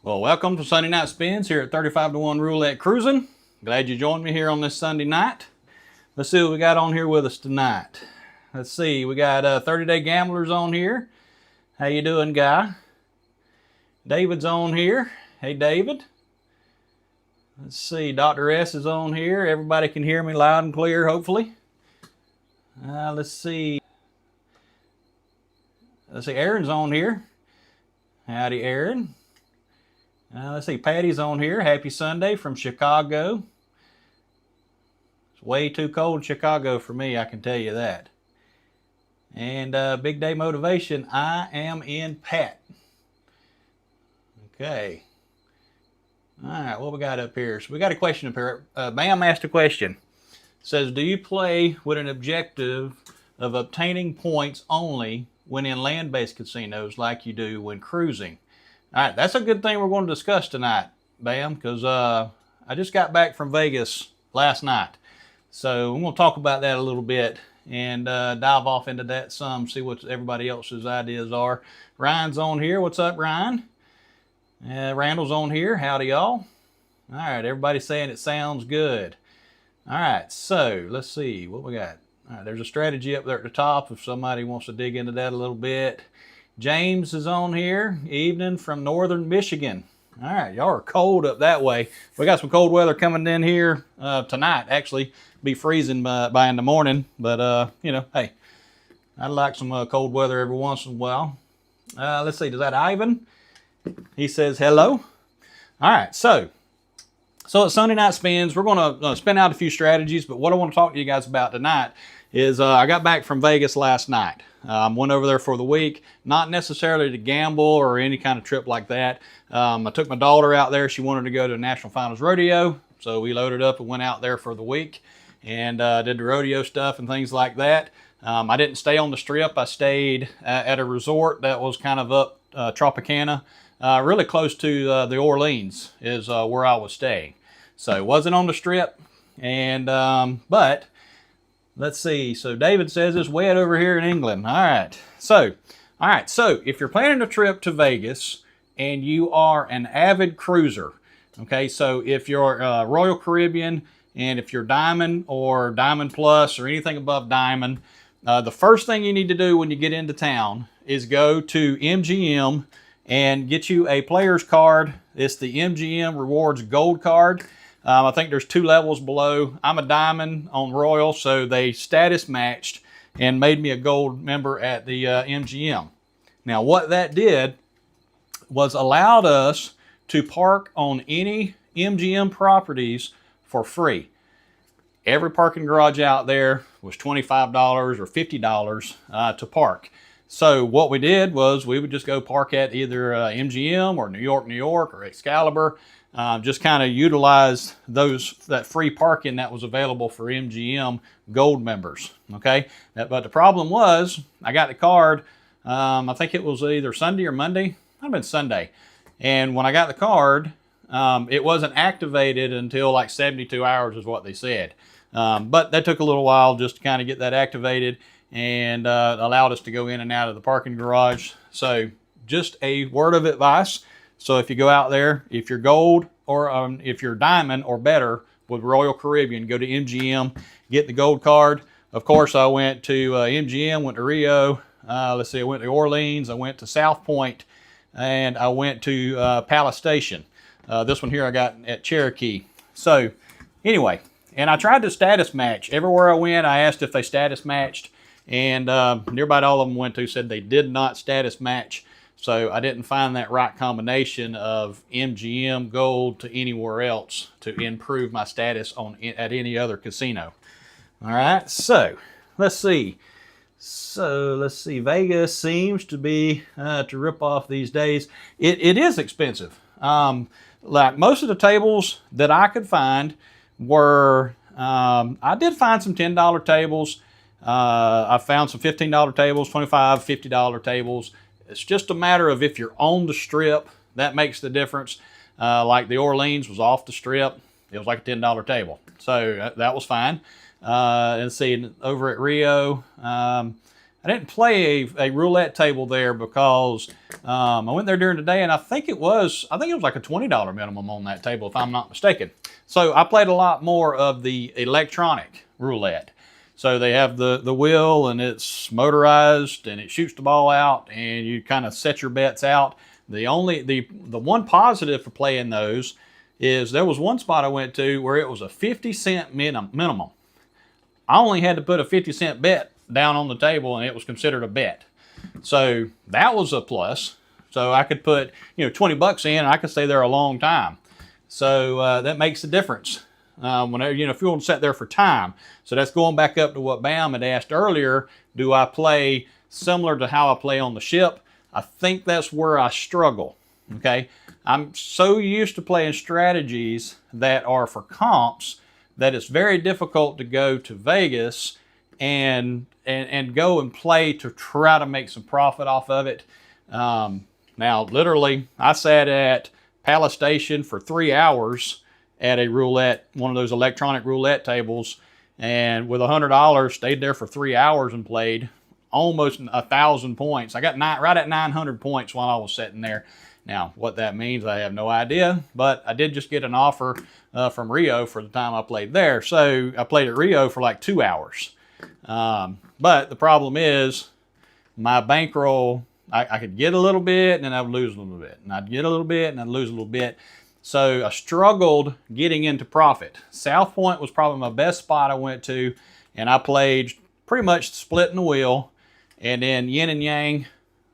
Well, welcome to Sunday Night Spins here at 35-1 Roulette Cruisin. Glad you joined me here on this Sunday night. Let's see what we got on here with us tonight. Let's see, we got 30-day gamblers on here. How you doing, Guy? David's on here. Hey, David. Let's see, Dr. S is on here. Everybody can hear me loud and clear, hopefully. Let's see. Aaron's on here. Howdy, Aaron. Let's see, Patty's on here. Happy Sunday from Chicago. It's way too cold in Chicago for me, I can tell you that. And Big Day Motivation, I am in Pat. Okay. All right, what we got up here? So we got a question up here. Bam asked a question. It says, do you play with an objective of obtaining points only when in land-based casinos like you do when cruising? All right, that's a good thing we're going to discuss tonight, Bam, because I just got back from Vegas last night. So we're going to talk about that a little bit and dive off into that some, see what everybody else's ideas are. Ryan's on here. What's up, Ryan? Randall's on here. Howdy, y'all. All right, everybody's saying it sounds good. All right, so let's see what we got. All right, there's a strategy up there at the top if somebody wants to dig into that a little bit. James is on here. Evening from northern Michigan. All right, y'all are cold up that way. We got some cold weather coming in here tonight. Actually, be freezing by in the morning. But, you know, hey, I'd like some cold weather every once in a while. Let's see, is that Ivan? He says hello. All right, so at Sunday Night Spins, we're going to spin out a few strategies. But what I want to talk to you guys about tonight is I got back from Vegas last night. Went over there for the week, not necessarily to gamble or any kind of trip like that. I took my daughter out there. She wanted to go to National Finals Rodeo, so we loaded up and went out there for the week and did the rodeo stuff and things like that. I didn't stay on the Strip. I stayed at a resort that was kind of up Tropicana, really close to the Orleans is where I was staying. So it wasn't on the Strip, and but let's see. So David says it's wet over here in England. All right. So if you're planning a trip to Vegas and you are an avid cruiser, okay, so if you're Royal Caribbean and if you're Diamond or Diamond Plus or anything above Diamond, the first thing you need to do when you get into town is go to MGM and get you a player's card. It's the MGM Rewards Gold card. I think there's 2 levels below. I'm a Diamond on Royal, so they status matched and made me a gold member at the MGM. Now, what that did was allowed us to park on any MGM properties for free. Every parking garage out there was $25 or $50 to park. So what we did was we would just go park at either MGM or New York or Excalibur. Just kind of utilized that free parking that was available for MGM Gold members. Okay, but the problem was I got the card. I think it was either Sunday or Monday. Might have been Sunday. And when I got the card, it wasn't activated until like 72 hours is what they said. But that took a little while just to kind of get that activated and allowed us to go in and out of the parking garage. So just a word of advice. So if you go out there, if you're gold or if you're diamond or better with Royal Caribbean, go to MGM, get the gold card. Of course, I went to MGM, went to Rio. Let's see, I went to Orleans, I went to South Point, and I went to Palace Station. This one here I got at Cherokee. So anyway, and I tried to status match. Everywhere I went, I asked if they status matched, and nearby all of them went to said they did not status match. So I didn't find that right combination of MGM Gold to anywhere else to improve my status at any other casino. All right, so let's see. Vegas seems to be to rip off these days. It is expensive. Like most of the tables that I could find were, I did find some $10 tables. I found some $15 tables, $25, $50 tables. It's just a matter of if you're on the Strip, that makes the difference. Like the Orleans was off the Strip. It was like a $10 table. So that was fine. And see, over at Rio, I didn't play a roulette table there because I went there during the day, and I think it was like a $20 minimum on that table, if I'm not mistaken. So I played a lot more of the electronic roulette. So they have the wheel, and it's motorized, and it shoots the ball out, and you kind of set your bets out. The one positive for playing those is there was one spot I went to where it was a 50-cent minimum. I only had to put a 50-cent bet down on the table, and it was considered a bet. So that was a plus. So I could put 20 bucks in, and I could stay there a long time. So that makes a difference. Whenever if you want to sit there for time. So that's going back up to what Bam had asked earlier. Do I play similar to how I play on the ship? I think that's where I struggle. Okay, I'm so used to playing strategies that are for comps that it's very difficult to go to Vegas and go and play to try to make some profit off of it. Now, literally, I sat at Palace Station for 3 hours at a roulette, one of those electronic roulette tables, and with $100, stayed there for 3 hours and played almost 1,000 points. I got right at 900 points while I was sitting there. Now, what that means, I have no idea, but I did just get an offer from Rio for the time I played there. So I played at Rio for like 2 hours. But the problem is my bankroll, I could get a little bit and then I would lose a little bit. And I'd get a little bit and I'd lose a little bit. So I struggled getting into profit. South Point was probably my best spot I went to, and I played pretty much splitting the wheel and then yin and yang.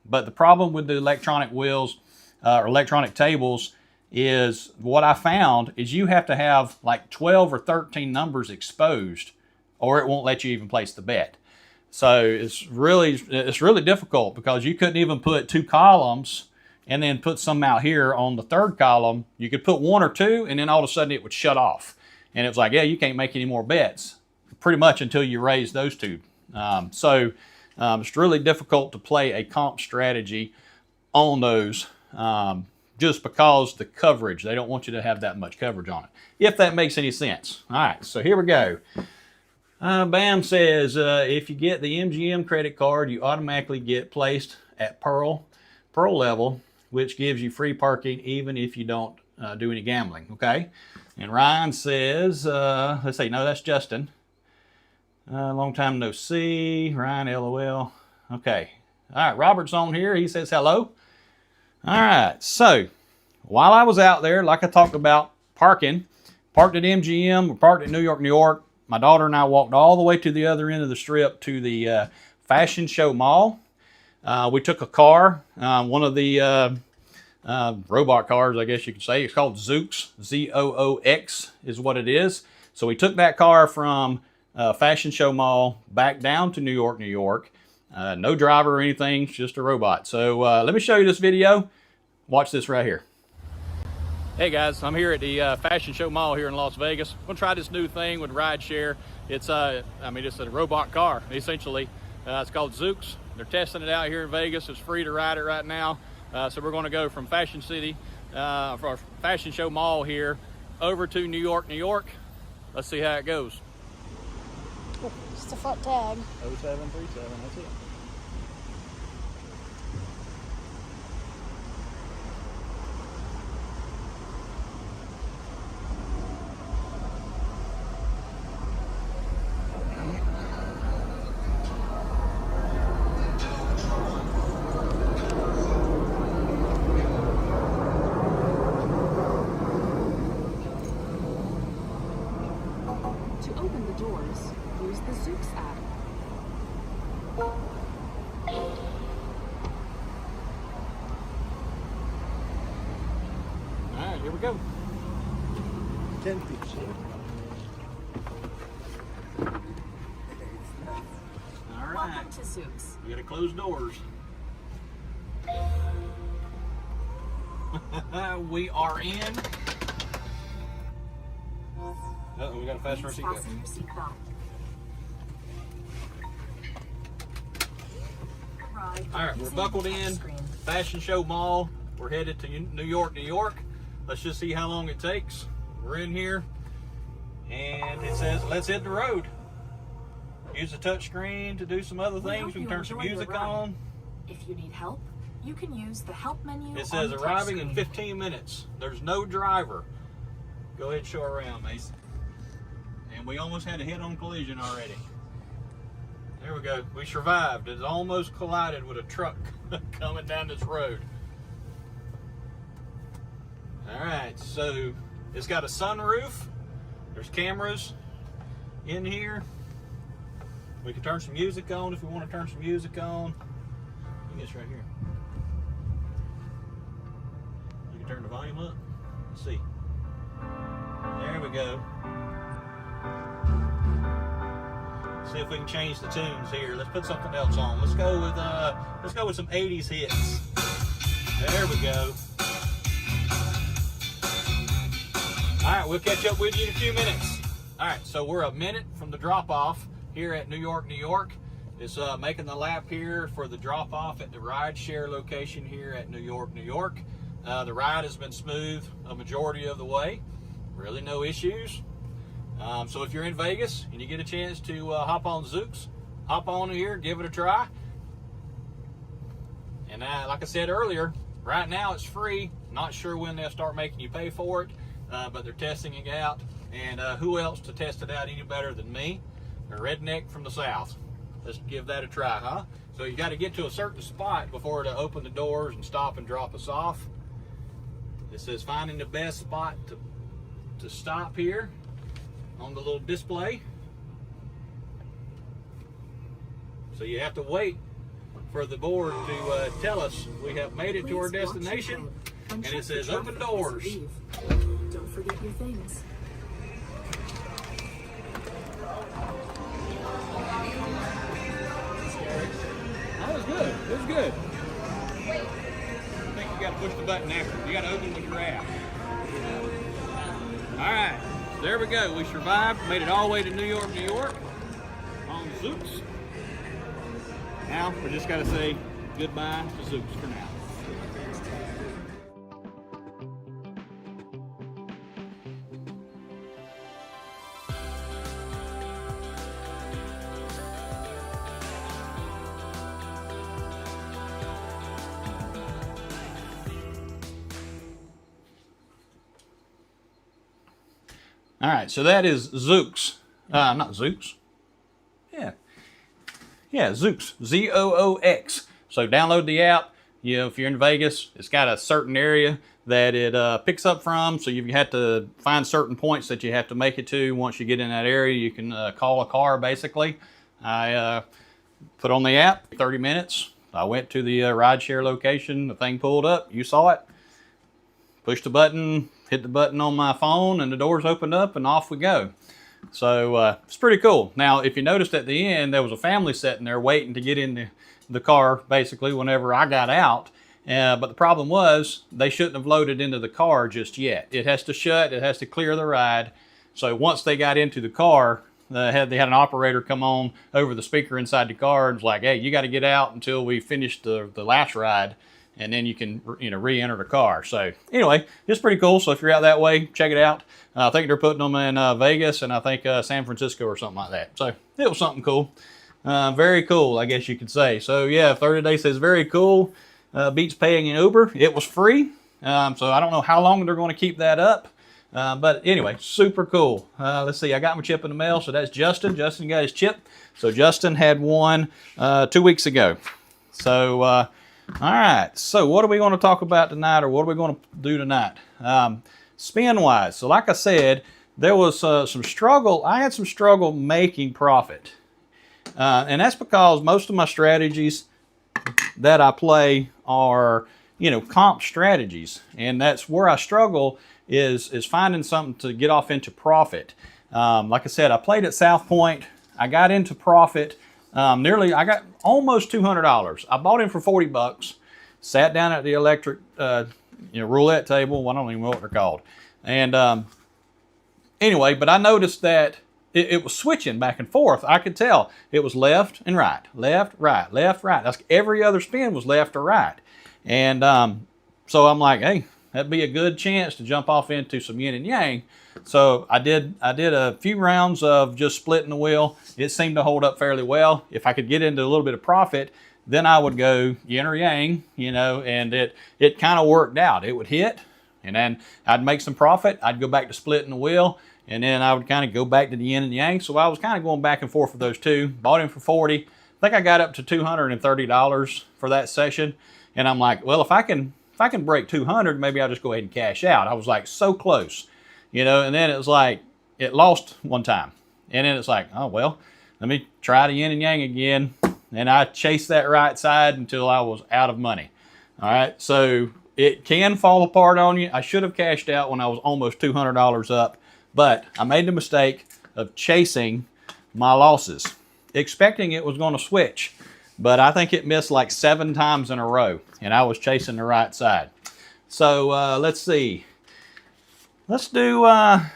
But the problem with the electronic wheels or electronic tables is what I found is you have to have like 12 or 13 numbers exposed or it won't let you even place the bet. So it's really difficult because you couldn't even put 2 columns and then put some out here on the 3rd column. You could put 1 or 2 and then all of a sudden it would shut off. And it was like, yeah, you can't make any more bets pretty much until you raise those 2. It's really difficult to play a comp strategy on those just because the coverage, they don't want you to have that much coverage on it, if that makes any sense. All right, so here we go. Bam says, if you get the MGM credit card, you automatically get placed at Pearl level, which gives you free parking even if you don't do any gambling, okay? And Ryan says, let's see, no, that's Justin. Long time no see. Ryan, LOL. Okay. All right, Robert's on here. He says hello. All right, so while I was out there, like I talked about, parked at MGM, we parked at New York. My daughter and I walked all the way to the other end of the strip to the Fashion Show Mall. We took a car, one of the robot cars, I guess you could say. It's called Zoox, Z-O-O-X is what it is. So we took that car from Fashion Show Mall back down to New York. No driver or anything, it's just a robot. So let me show you this video. Watch this right here. Hey guys, I'm here at the Fashion Show Mall here in Las Vegas. I'm gonna try this new thing with rideshare. It's it's a robot car, essentially. It's called Zoox. They're testing it out here in Vegas. It's free to ride it right now. So we're gonna go from Fashion City, for Fashion Show Mall here, over to New York. Let's see how it goes. Just a foot tag. 0737, that's it. To open the doors, use the Zoox app. All right, here we go. 10 feet. All right. Welcome to Zoox. You gotta close doors. We are in. Uh-oh, we gotta fasten our seatbelt. Fasten your seatbelt. All right, we're buckled in. Fashion Show Mall. We're headed to New York. Let's just see how long it takes. We're in here, and it says, let's hit the road. use the touch screen to do some other We things. hope We can you turn some enjoy your music ride. on. If you need help, you can use the help menu. It on says the arriving in touchscreen. 15 minutes. There's no driver. Go ahead and show around, Mason. And we almost had a head-on collision already. There we go. We survived. It almost collided with a truck coming down this road. All right, so it's got a sunroof. There's cameras in here. We can turn some music on if we want to turn some music on. I think it's right here. You can turn the volume up. Let's see. There we go. See if we can change the tunes here. Let's put something else on. Let's go with some 80s hits. There we go. All right, we'll catch up with you in a few minutes. All right, so we're a minute from the drop-off here at New York, New York. It's making the lap here for the drop-off at the ride share location here at New York, New York. The ride has been smooth a majority of the way. Really no issues. So if you're in Vegas and you get a chance to hop on Zoox, hop on here, give it a try. And like I said earlier, right now it's free. Not sure when they'll start making you pay for it, but they're testing it out. And who else to test it out any better than me? A redneck from the South. Let's give that a try, huh? So you got to get to a certain spot before to open the doors and stop and drop us off. It says finding the best spot to stop here on the little display. So you have to wait for the board to tell us we have made it to our destination, and it says open doors. Don't forget your things. That was good. It was good. I think you got to push the button after. You got to open with your app. All right. There we go. We survived. Made it all the way to New York, New York on Zoox. Now we just got to say goodbye to Zoox for now. All right, so that is Zoox. Not Zoox. Yeah, Zoox. Z-O-O-X. So download the app. You know, if you're in Vegas, it's got a certain area that it picks up from. So you have to find certain points that you have to make it to. Once you get in that area, you can call a car, basically. I put on the app, 30 minutes. I went to the rideshare location. The thing pulled up. You saw it. Pushed the button, hit the button on my phone, and the doors opened up, and off we go. So it's pretty cool. Now, if you noticed at the end, there was a family sitting there waiting to get in the car, basically, whenever I got out. But the problem was, they shouldn't have loaded into the car just yet. It has to shut. It has to clear the ride. So once they got into the car, they had an operator come on over the speaker inside the car and was like, hey, you got to get out until we finish the last ride, and then you can re-enter the car. So anyway, it's pretty cool. So if you're out that way, check it out. I think they're putting them in Vegas and I think San Francisco or something like that. So it was something cool. Very cool, I guess you could say. So yeah, 30 Day says very cool. Beats paying an Uber. It was free. So I don't know how long they're going to keep that up. But anyway, super cool. Let's see, I got my chip in the mail. So that's Justin. Justin got his chip. So Justin had one 2 weeks ago. So all right, so what are we going to talk about tonight, or what are we going to do tonight? Spin-wise, so like I said, there was some struggle. I had some struggle making profit. And that's because most of my strategies that I play are, comp strategies. And that's where I struggle is finding something to get off into profit. Like I said, I played at South Point. I got into profit. I got almost $200. I bought in for 40 bucks, sat down at the electric, roulette table. Well, I don't even know what they're called. And anyway, but I noticed that it was switching back and forth. I could tell it was left and right, left, right, left, right. That's every other spin was left or right. And so I'm like, hey, that'd be a good chance to jump off into some yin and yang. So I did a few rounds of just splitting the wheel. It seemed to hold up fairly well. If I could get into a little bit of profit, then I would go yin or yang, and it kind of worked out. It would hit, and then I'd make some profit. I'd go back to splitting the wheel, and then I would kind of go back to the yin and yang. So I was kind of going back and forth with those two. Bought him for 40. I think I got up to $230 for that session. And I'm like, well, if I can break 200, maybe I'll just go ahead and cash out. I was like so close, and then it was like, it lost one time. And then it's like, oh, well, let me try the yin and yang again. And I chased that right side until I was out of money. All right. So it can fall apart on you. I should have cashed out when I was almost $200 up, but I made the mistake of chasing my losses, expecting it was going to switch. But I think it missed like 7 times in a row, and I was chasing the right side. So let's see. Let's do 4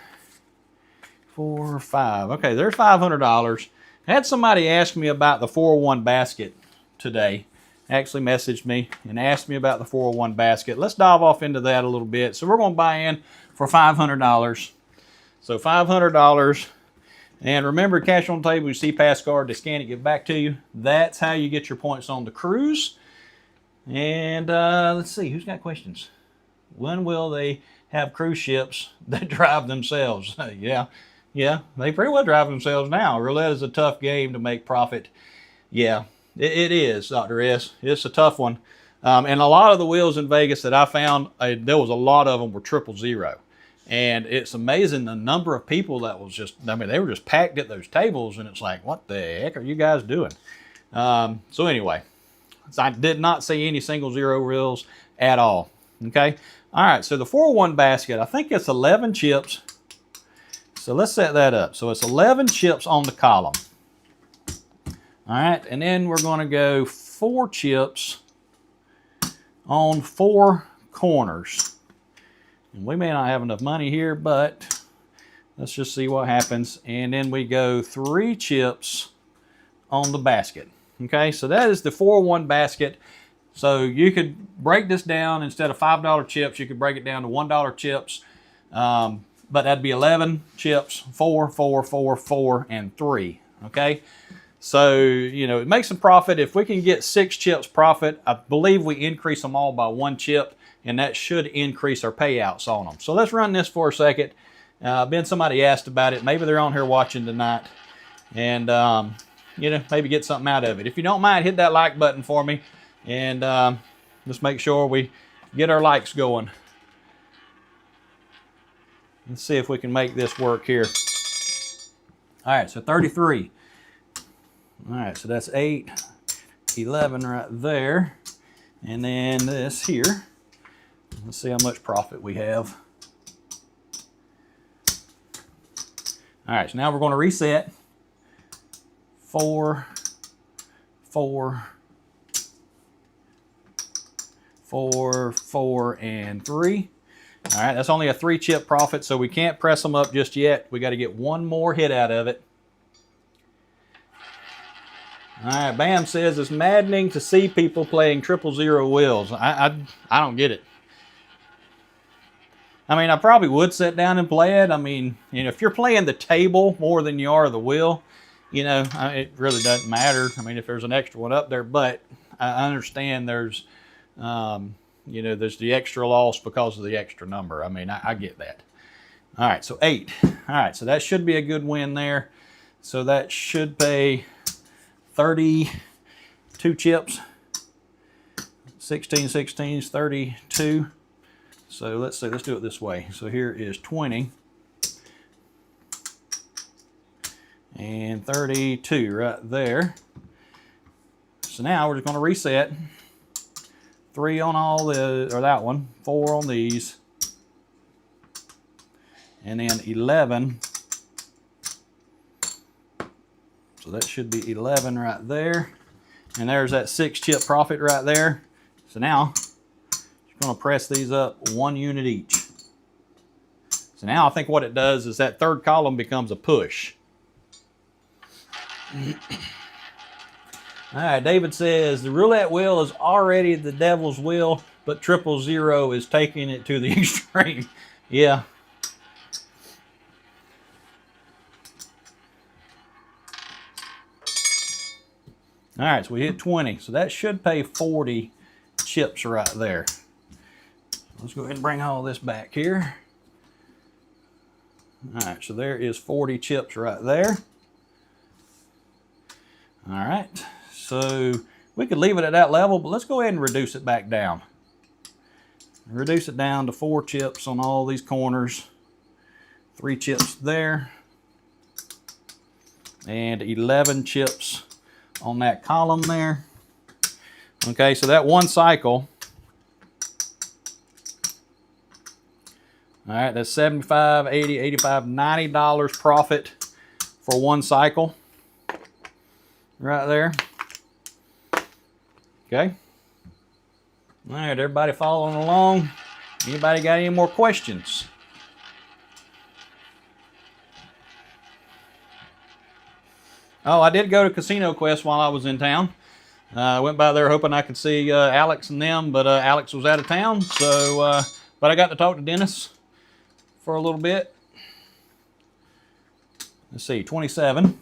or 5. Okay, there's $500. I had somebody ask me about the 401 basket today. Actually messaged me and asked me about the 401 basket. Let's dive off into that a little bit. So we're going to buy in for $500. So $500. And remember, cash on the table, you see pass card, they scan it, give it back to you. That's how you get your points on the cruise. And let's see, who's got questions? When will they have cruise ships that drive themselves? Yeah, they pretty well drive themselves now. Roulette is a tough game to make profit. Yeah, it is, Dr. S. It's a tough one. And a lot of the wheels in Vegas that I found, there was a lot of them were 000. And it's amazing the number of people that was just, they were just packed at those tables, and it's like, what the heck are you guys doing? So anyway, I did not see any single zero reels at all. Okay. All right. So the 401 basket, I think it's 11 chips. So let's set that up. So it's 11 chips on the column. All right. And then we're going to go 4 chips on 4 corners. And we may not have enough money here, but let's just see what happens. And then we go 3 chips on the basket. Okay, so that is the 401 basket. So you could break this down. Instead of $5 chips, you could break it down to $1 chips. But that'd be 11 chips, 4, 4, 4, 4, and 3. Okay, so it makes some profit. If we can get 6 chips profit, I believe we increase them all by 1 chip. And that should increase our payouts on them. So let's run this for a second. Somebody asked about it. Maybe they're on here watching tonight. And, maybe get something out of it. If you don't mind, hit that like button for me. And let's make sure we get our likes going. Let's see if we can make this work here. All right, so 33. All right, so that's 8, 11 right there. And then this here. Let's see how much profit we have. All right, so now we're going to reset. 4, 4, 4, 4, and 3. All right, that's only a 3 chip profit, so we can't press them up just yet. We got to get one more hit out of it. All right, Bam says it's maddening to see people playing 000 wheels. I don't get it. I probably would sit down and play it. If you're playing the table more than you are the wheel, it really doesn't matter. If there's an extra one up there, but I understand there's, there's the extra loss because of the extra number. I get that. All right, so 8. All right, so that should be a good win there. So that should pay 32 chips. 16, 16 is 32. So let's see, let's do it this way. So here is 20 and 32 right there. So now we're just going to reset. 3 on all the, or that one, 4 on these, and then 11. So that should be 11 right there. And there's that 6 chip profit right there. So now going to press these up 1 unit each. So now I think what it does is that third column becomes a push. All right, David says the roulette wheel is already the devil's wheel. but 000 is taking it to the extreme. Yeah. All right, so we hit 20. So that should pay 40 chips right there. Let's go ahead and bring all this back here. All right, so there is 40 chips right there. All right, so we could leave it at that level, but let's go ahead and reduce it back down. Reduce it down to 4 chips on all these corners. 3 chips there. And 11 chips on that column there. Okay, so that one cycle, all right, that's $75, $80, $85, $90 profit for one cycle right there. Okay. All right, everybody following along? Anybody got any more questions? Oh, I did go to Casino Quest while I was in town. I went by there hoping I could see Alex and them, but Alex was out of town. So, but I got to talk to Dennis for a little bit. Let's see, 27. All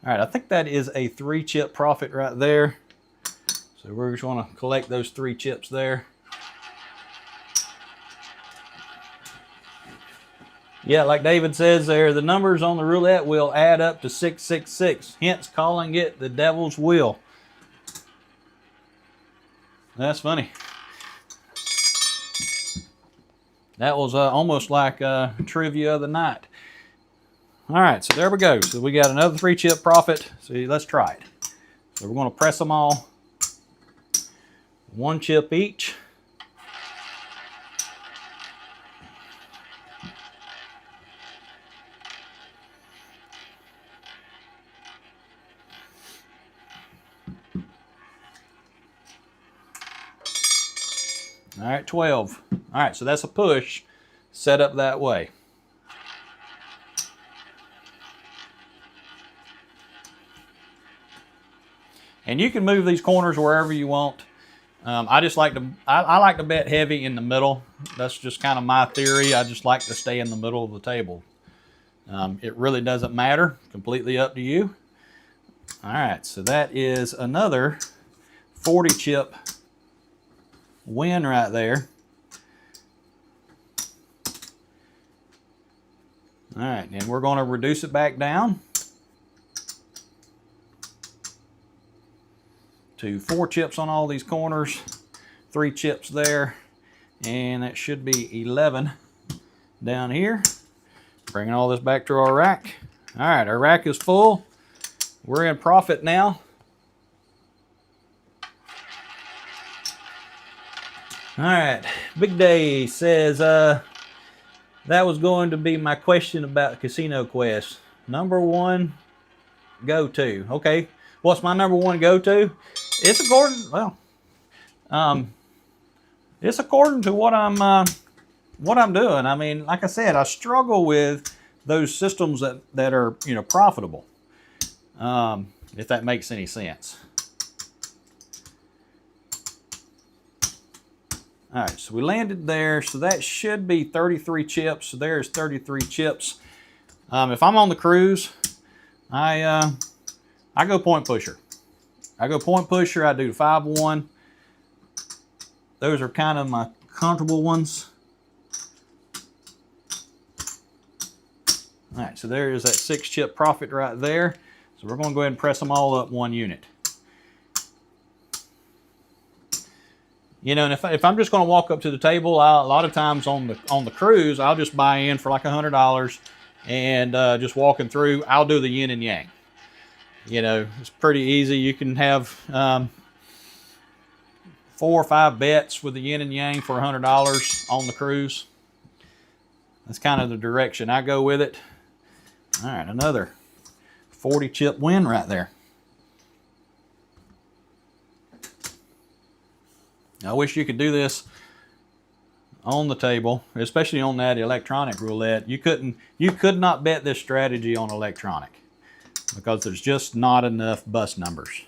right, I think that is a 3-chip profit right there. So we're just want to collect those 3 chips there. Yeah, like David says there, the numbers on the roulette wheel add up to 666, hence calling it the devil's wheel. That's funny. That was almost like trivia of the night. All right, so there we go. So we got another 3-chip profit. See, let's try it. So we're going to press them all. 1 chip each. All right, 12. All right, so that's a push set up that way. And you can move these corners wherever you want. I just like to, I like to bet heavy in the middle. That's just kind of my theory. I just like to stay in the middle of the table. It really doesn't matter. Completely up to you. All right, so that is another 40 chip win right there. All right, and we're going to reduce it back down to 4 chips on all these corners, 3 chips there, and that should be 11 down here. Bringing all this back to our rack. All right, our rack is full. We're in profit now. All right, Big Day says, that was going to be my question about Casino Quest. Number 1 go-to. Okay, what's my number 1 go-to? It's according, well, it's according to what I'm doing. I mean, like I said, I struggle with those systems that are, you know, profitable. If that makes any sense. All right, so we landed there. So that should be 33 chips. So there's 33 chips. If I'm on the cruise, I go point pusher. I go point pusher. I do 5-1. Those are kind of my comfortable ones. All right, so there is that 6-chip profit right there. So we're going to go ahead and press them all up 1 unit. You know, and if I'm just going to walk up to the table, a lot of times on the cruise, I'll just buy in for like $100 and just walking through, I'll do the yin and yang. You know, it's pretty easy. You can have 4 or 5 bets with the yin and yang for $100 on the cruise. That's kind of the direction I go with it. All right, another 40 chip win right there. I wish you could do this on the table, especially on that electronic roulette. You could not bet this strategy on electronic because there's just not enough bus numbers.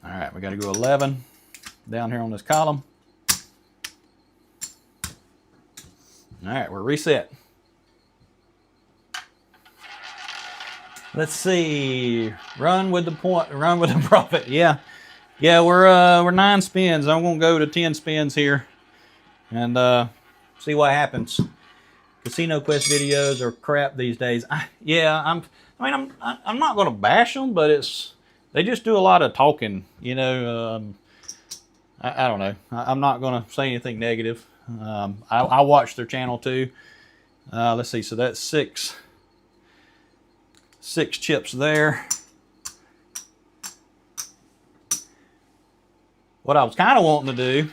All All right, we got to go 11 down here on this column. All right, we're reset. Let's see. Run with the point. Run with the profit. Yeah, we're 9 spins. I'm gonna go to 10 spins here, and see what happens. Casino Quest videos are crap these days. I'm not gonna bash them, but they just do a lot of talking. You know, I don't know. I'm not gonna say anything negative. I watch their channel too. Let's see. So that's 6 chips there. What I was kind of wanting to do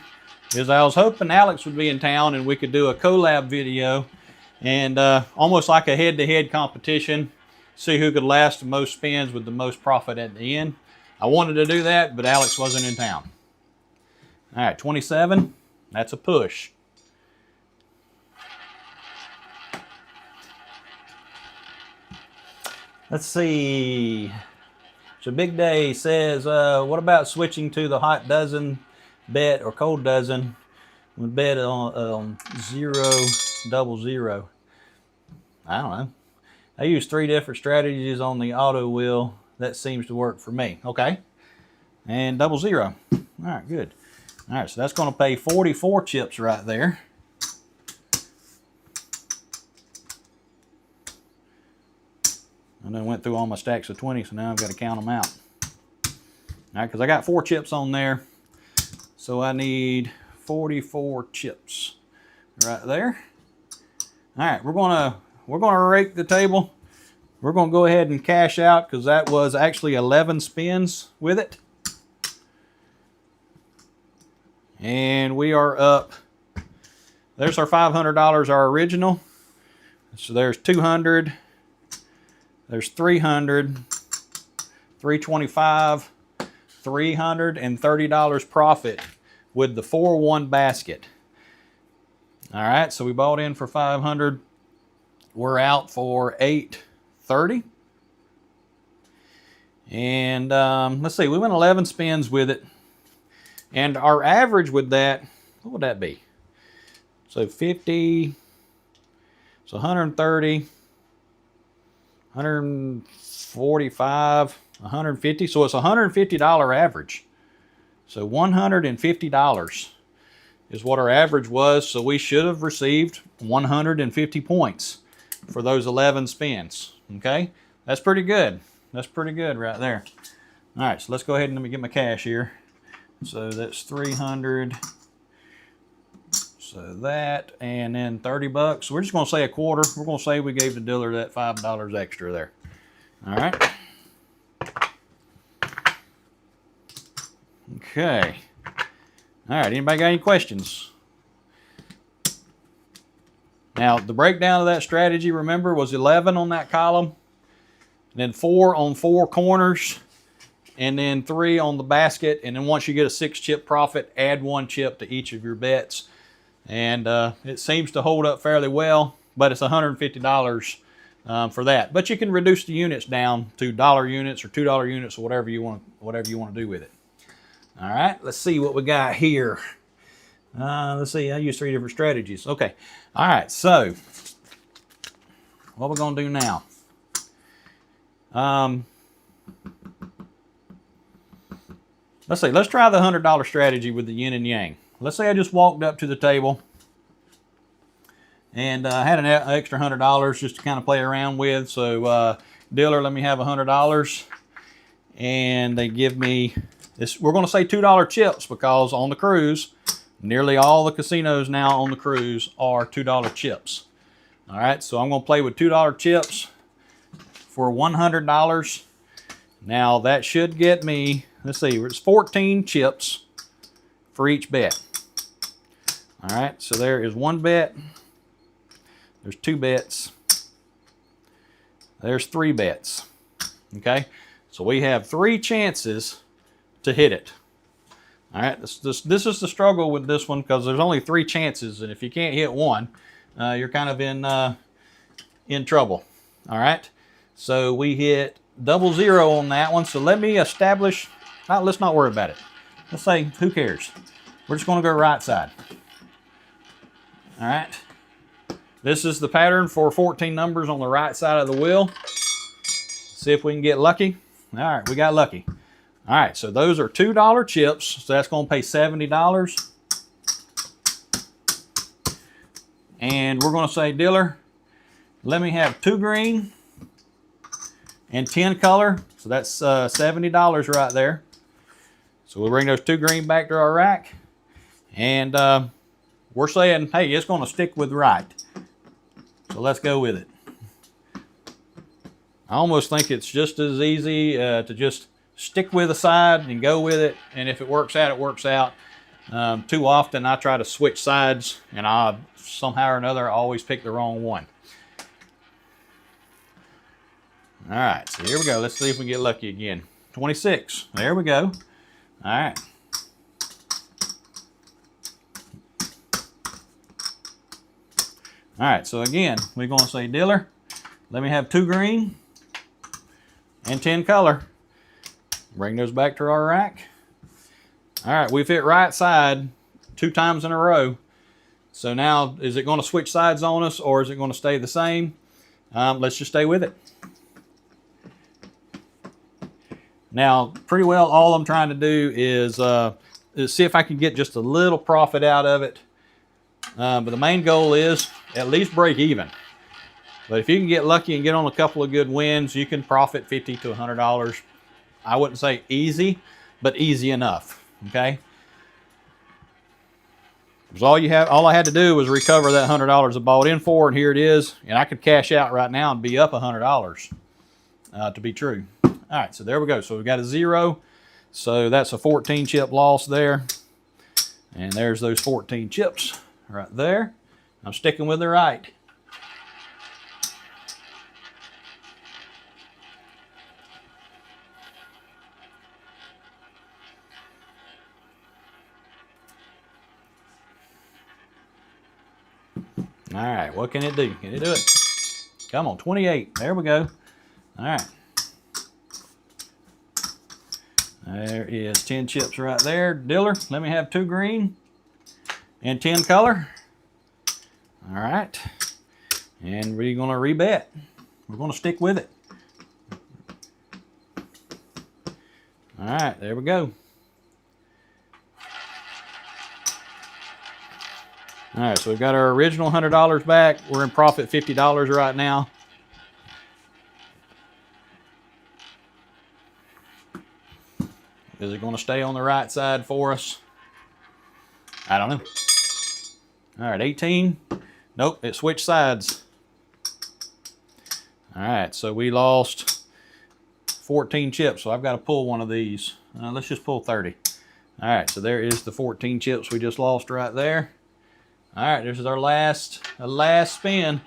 is I was hoping Alex would be in town and we could do a collab video and almost like a head-to-head competition, see who could last the most spins with the most profit at the end. I wanted to do that, but Alex wasn't in town. All right, 27. That's a push. Let's see. So Big Day says, what about switching to the hot dozen bet or cold dozen when bet on 0, double 0? I don't know. I use 3 different strategies on the auto wheel. That seems to work for me. Okay. And double 0. All right, good. All right, so that's going to pay 44 chips right there. And I went through all my stacks of 20, so now I've got to count them out. All right, because I got 4 chips on there, so I need 44 chips right there. All right, we're gonna rake the table. We're gonna go ahead and cash out because that was actually 11 spins with it, and we are up. There's our $500, our original. So there's 200. There's 300, 325, $330 profit with the 4-1 basket. All right, so we bought in for 500. We're out for 830. And let's see, we went 11 spins with it. And our average with that, what would that be? So 50, so 130. 145, 150, so it's $150 average. So $150 is what our average was, so we should have received 150 points for those 11 spins. Okay, that's pretty good. That's pretty good right there. All right, so let's go ahead and let me get my cash here. So that's 300. So that, and then 30 bucks. We're just going to say a quarter. We're going to say we gave the dealer that $5 extra there. All right. Okay. All right. Anybody got any questions? Now, the breakdown of that strategy, remember, was 11 on that column, then 4 on 4 corners, and then 3 on the basket. And then once you get a 6-chip profit, add 1 chip to each of your bets. And it seems to hold up fairly well, but it's $150 for that. But you can reduce the units down to dollar units or $2 units or whatever you want to do with it. All right, let's see what we got here. Let's see, I use 3 different strategies. Okay, all right, so what we're gonna do now. Let's see, let's try the $100 strategy with the yin and yang. Let's say I just walked up to the table and had an extra $100 just to kind of play around with. So dealer, let me have $100. And they give me this, we're going to say $2 chips because on the cruise, nearly all the casinos now on the cruise are $2 chips. All right, so I'm going to play with $2 chips for $100. Now that should get me, let's see, it's 14 chips for each bet. All right, so there is 1 bet. There's 2 bets. There's 3 bets. Okay, so we have 3 chances to hit it. All right, this is the struggle with this one because there's only 3 chances, and if you can't hit one, you're kind of in trouble. All right, so we hit double 0 on that one. So let me establish let's not worry about it. Let's say, who cares? We're just going to go right side. All right. This is the pattern for 14 numbers on the right side of the wheel. See if we can get lucky. All right, we got lucky. All right, so those are $2 chips. So that's going to pay $70. And we're going to say, dealer, let me have 2 green and 10 color. So that's $70 right there. So we'll bring those 2 green back to our rack. And we're saying, hey, it's going to stick with right. So let's go with it. I almost think it's just as easy to just stick with the side and go with it. And if it works out, it works out. Too often I try to switch sides and I somehow or another always pick the wrong one. All right, so here we go. Let's see if we get lucky again. 26, there we go. All right. All right, so again, we're going to say, dealer, let me have 2 green and 10 color. Bring those back to our rack. All right, we've hit right side 2 times in a row. So now, is it going to switch sides on us or is it going to stay the same? Let's just stay with it. Now, pretty well all I'm trying to do is see if I can get just a little profit out of it. But the main goal is at least break even. But if you can get lucky and get on a couple of good wins, you can profit $50 to $100. I wouldn't say easy, but easy enough. Okay. Because all I had to do was recover that $100 I bought in for, and here it is. And I could cash out right now and be up $100 to be true. All right, so there we go. So we've got a 0. So that's a 14 chip loss there. And there's those 14 chips right there. I'm sticking with the right. All right, what can it do? Can it do it? Come on, 28. There we go. All right. There is 10 chips right there. Dealer, let me have 2 green and 10 color. All right. And we're going to rebet. We're going to stick with it. All right, there we go. All right, so we've got our original $100 back. We're in profit $50 right now. Is it going to stay on the right side for us? I don't know. All right, 18. Nope, it switched sides. All right, so we lost 14 chips, so I've got to pull one of these. Let's just pull 30. All right, so there is the 14 chips we just lost right there. All right, this is our last spin.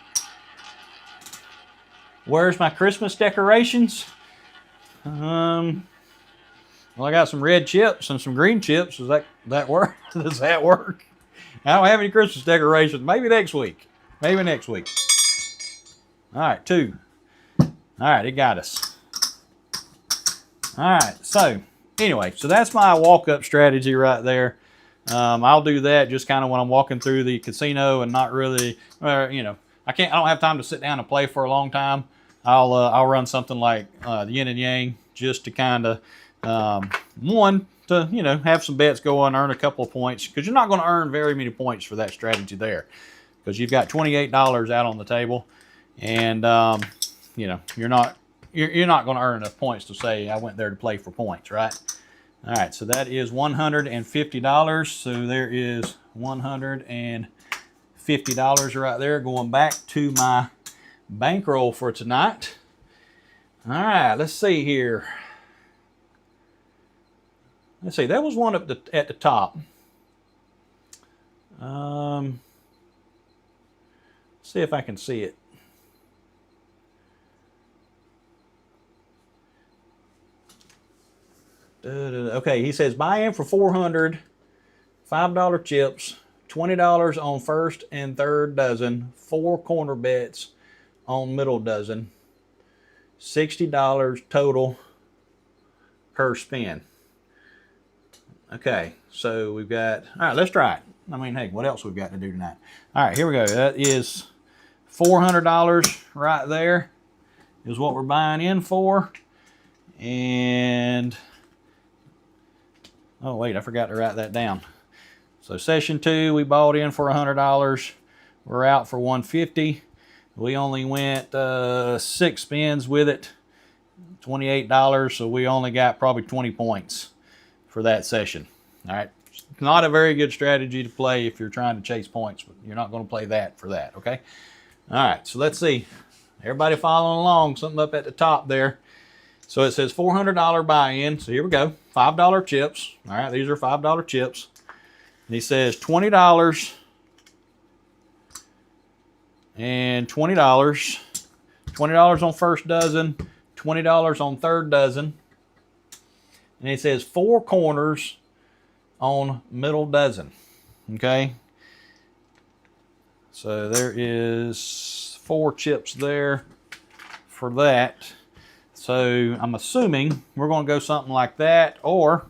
Where's my Christmas decorations? Well, I got some red chips and some green chips. Does that work? Does that work? I don't have any Christmas decorations. Maybe next week. Maybe next week. All right, 2. All right, it got us. All right, so anyway, so that's my walk-up strategy right there. I'll do that just kind of when I'm walking through the casino and not really, you know, I don't have time to sit down and play for a long time. I'll run something like the yin and yang just to kind of, one, to, you know, have some bets go on, earn a couple of points, because you're not going to earn very many points for that strategy there, because you've got $28 out on the table, and you know, you're not going to earn enough points to say I went there to play for points, right? All right, so that is $150. So there is $150 right there going back to my bankroll for tonight. All right, let's see here. Let's see, that was one up at the top. See if I can see it. Okay, he says buy in for 400, $5 chips, $20 on first and third dozen, 4 corner bets on middle dozen, $60 total per spin. Okay, so we've got, all right, let's try it. I mean, hey, what else we've got to do tonight? All right, here we go. That is $400 right there is what we're buying in for. And, oh wait, I forgot to write that down. So session 2, we bought in for $100. We're out for $150. We only went 6 spins with it, $28. So we only got probably 20 points for that session. All right, not a very good strategy to play if you're trying to chase points, but you're not going to play that for that. Okay. All right, so let's see. Everybody following along? Something up at the top there. So it says $400 buy-in. So here we go. $5 chips. All right, these are $5 chips. And he says $20 and $20. $20 on first dozen, $20 on third dozen. And it says 4 corners on middle dozen. Okay. So there is 4 chips there for that. So I'm assuming we're going to go something like that, or,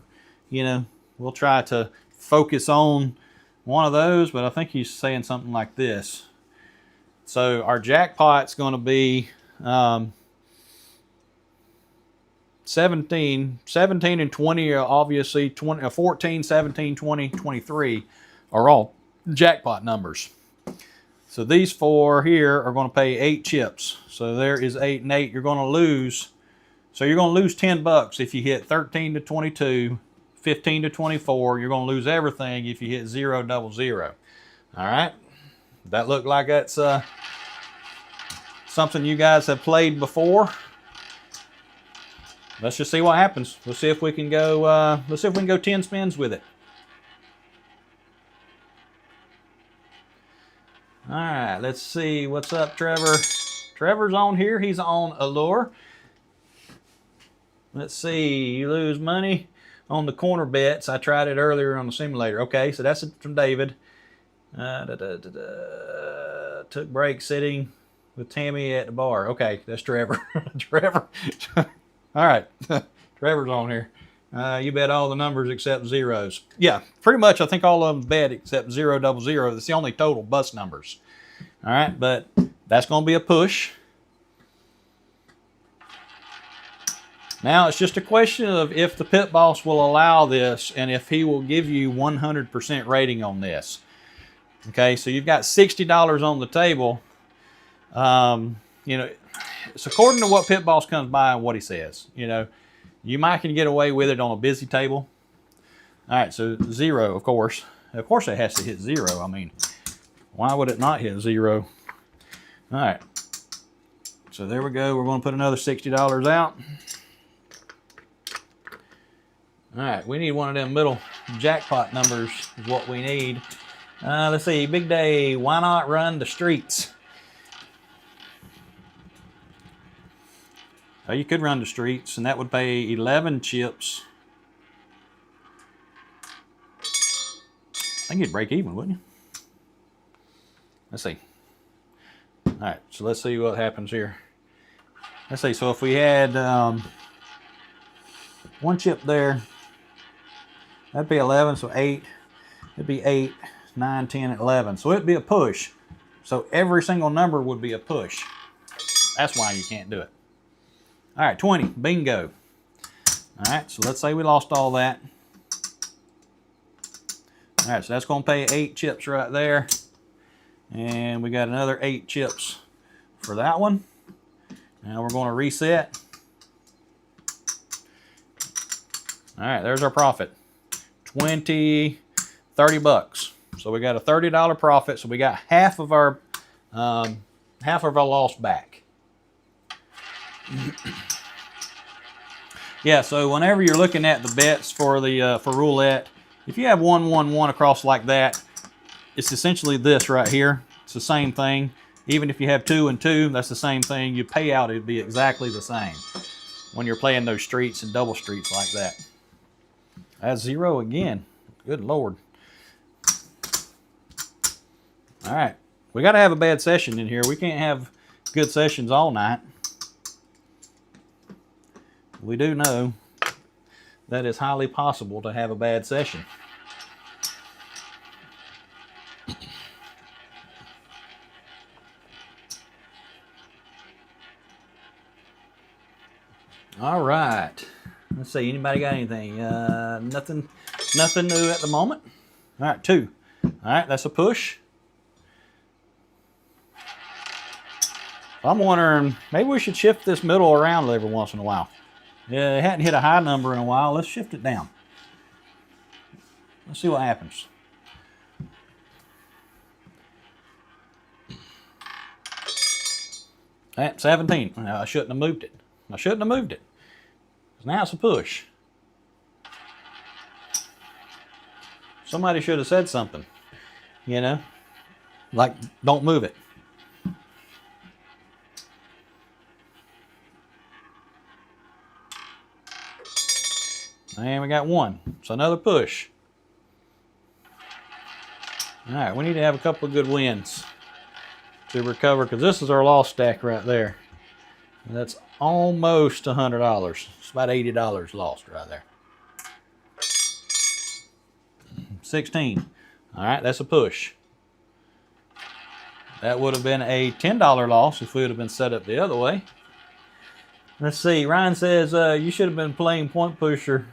you know, we'll try to focus on one of those, but I think he's saying something like this. So our jackpot's going to be 17 and 20 are obviously 14, 17, 20, 23 are all jackpot numbers. So these 4 here are going to pay 8 chips. So there is 8 and 8. You're going to lose. So you're going to lose $10 if you hit 13 to 22, 15 to 24. You're going to lose everything if you hit 0, double 0. All right. That looked like that's something you guys have played before. Let's just see what happens. Let's see if we can go. Let's see if we can go 10 spins with it. All right, let's see. What's up, Trevor? Trevor's on here. He's on Allure. Let's see. You lose money on the corner bets. I tried it earlier on the simulator. Okay, so that's from David. Took break sitting with Tammy at the bar. Okay, that's Trevor. Trevor. All right. Trevor's on here. You bet all the numbers except zeros. Yeah, pretty much I think all of them bet except 0, double 0. That's the only total bus numbers. All right, but that's going to be a push. Now it's just a question of if the pit boss will allow this and if he will give you 100% rating on this. Okay, so you've got $60 on the table. You know, it's according to what pit boss comes by and what he says. You know, you might can get away with it on a busy table. All right, so 0, of course. Of course it has to hit 0. I mean, why would it not hit 0? All right. So there we go. We're going to put another $60 out. All right, we need one of them middle jackpot numbers is what we need. Let's see, big day, why not run the streets? Oh, you could run the streets, and that would pay 11 chips. I think you'd break even, wouldn't you? Let's see. All right, so let's see what happens here. Let's see, so if we had 1 chip there, that'd be 11, so 8. It'd be 8, 9, 10, 11. So it'd be a push. So every single number would be a push. That's why you can't do it. All right, 20, bingo. All right, so let's say we lost all that. All right, so that's going to pay 8 chips right there. And we got another 8 chips for that one. Now we're going to reset. All right, there's our profit. 30 bucks. So we got a $30 profit. So we got half of our loss back. Yeah, so whenever you're looking at the bets for the for roulette, if you have 1, 1, 1 across like that, it's essentially this right here. It's the same thing. Even if you have 2 and 2, that's the same thing. You pay out, it'd be exactly the same when you're playing those streets and double streets like that. That's 0 again. Good Lord. All right. We got to have a bad session in here. We can't have good sessions all night. We do know that it's highly possible to have a bad session. All right. Let's see. Anybody got anything? Nothing new at the moment. All right, 2. All right, that's a push. I'm wondering, maybe we should shift this middle around every once in a while. Yeah, it hadn't hit a high number in a while. Let's shift it down. Let's see what happens. At 17. I shouldn't have moved it. I shouldn't have moved it. Now it's a push. Somebody should have said something. You know? Like, don't move it. And we got 1. So another push. All right, we need to have a couple of good wins to recover, because this is our loss stack right there. And that's almost $100. It's about $80 lost right there. 16. All right, that's a push. That would have been a $10 loss if we would have been set up the other way. Let's see. Ryan says, you should have been playing point pusher.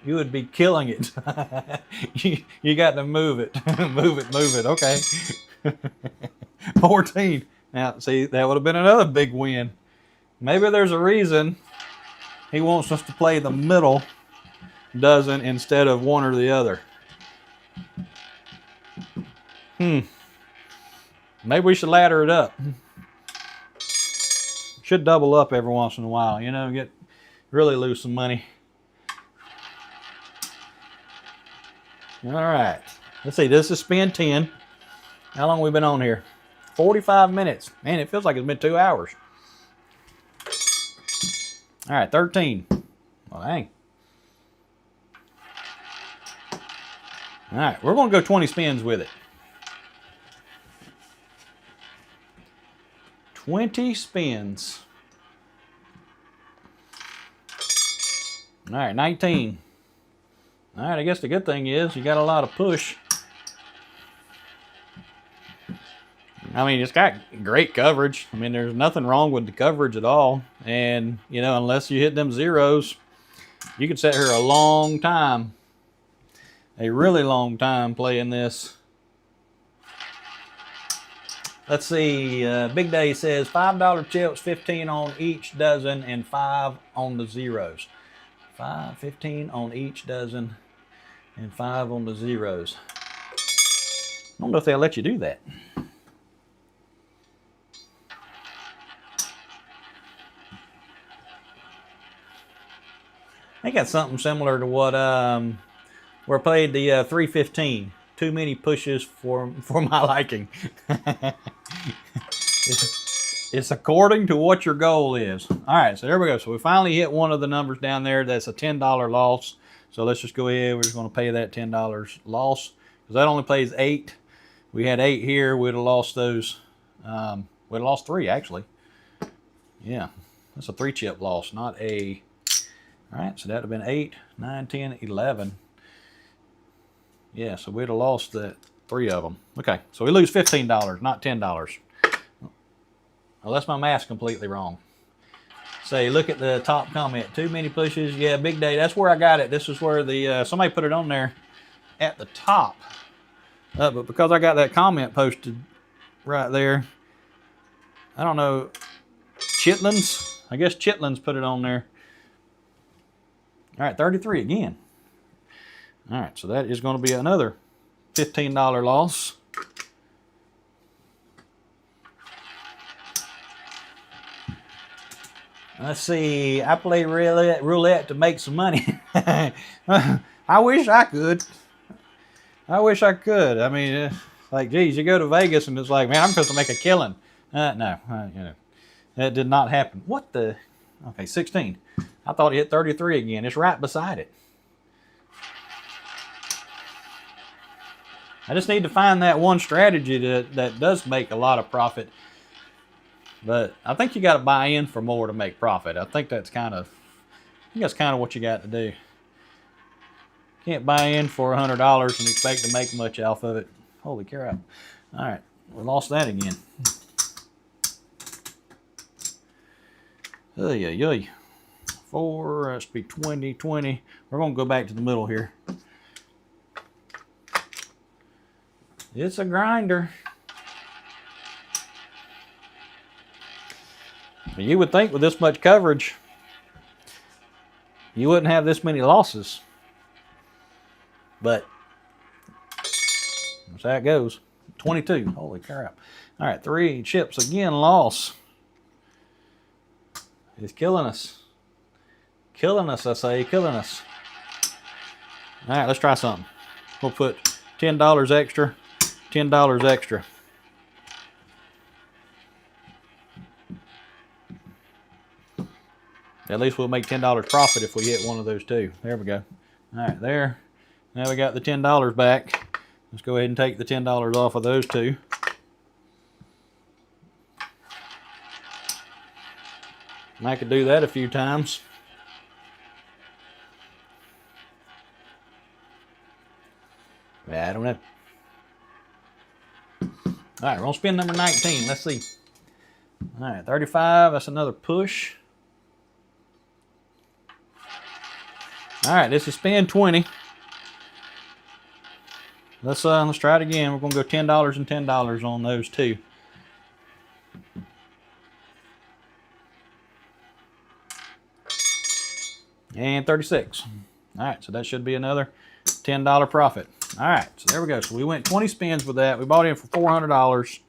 You would be killing it. you got to move it. move it. Okay. 14. Now, see, that would have been another big win. Maybe there's a reason he wants us to play the middle dozen instead of one or the other. Maybe we should ladder it up. Should double up every once in a while, you know, really lose some money. All right. Let's see, this is spin 10. How long have we been on here? 45 minutes. Man, it feels like it's been 2 hours. All right, 13. Well, dang. All right, we're going to go 20 spins with it. 20 spins. All right, 19. All right, I guess the good thing is you got a lot of push. I mean, it's got great coverage. I mean, there's nothing wrong with the coverage at all. And, you know, unless you hit them zeros, you could sit here a long time. A really long time playing this. Let's see. Big Day says $5 chips, 15 on each dozen, and 5 on the zeros. 15 on each dozen, and 5 on the zeros. I don't know if they'll let you do that. I think that's something similar to what we played the 315. Too many pushes for my liking. It's according to what your goal is. All right, so there we go. So we finally hit one of the numbers down there. That's a $10 loss. So let's just go ahead. We're just going to pay that $10 loss, because that only plays 8. We had 8 here. We'd have lost those. We'd have lost 3 actually. Yeah, that's a 3-chip loss, not a. All right, so that would have been 8, 9, 10, 11. Yeah, so we'd have lost that 3 of them. Okay, so we lose $15, not $10. Unless my math's completely wrong. Say, look at the top comment. Too many pushes. Yeah, Big Day. That's where I got it. This is where the somebody put it on there at the top. But because I got that comment posted right there, I don't know. Chitlins? I guess Chitlins put it on there. All right, 33 again. All right, so that is going to be another $15 loss. Let's see. I play roulette to make some money. I wish I could. I wish I could. I mean, like, geez, you go to Vegas and it's like, man, I'm supposed to make a killing. No, you know, that did not happen. What the? Okay, 16. I thought it hit 33 again. It's right beside it. I just need to find that one strategy that does make a lot of profit. But I think you got to buy in for more to make profit. I think that's kind of what you got to do. Can't buy in for $100 and expect to make much off of it. Holy crap. All right, we lost that again. Oy. 4, that should be 20, 20. We're going to go back to the middle here. It's a grinder. You would think with this much coverage, you wouldn't have this many losses. But that's how it goes. 22. Holy crap. All right, 3 chips again, loss. It's killing us. Killing us, I say, killing us. All right, let's try something. We'll put $10 extra, $10 extra. At least we'll make $10 profit if we hit one of those two. There we go. All right, there. Now we got the $10 back. Let's go ahead and take the $10 off of those two. And I could do that a few times. I don't know. All right, we're going to spin number 19. Let's see. All right, 35. That's another push. All right, this is spin 20. Let's try it again. We're going to go $10 and $10 on those two. And 36. All right, so that should be another $10 profit. All right, so there we go. So we went 20 spins with that. We bought in for $400.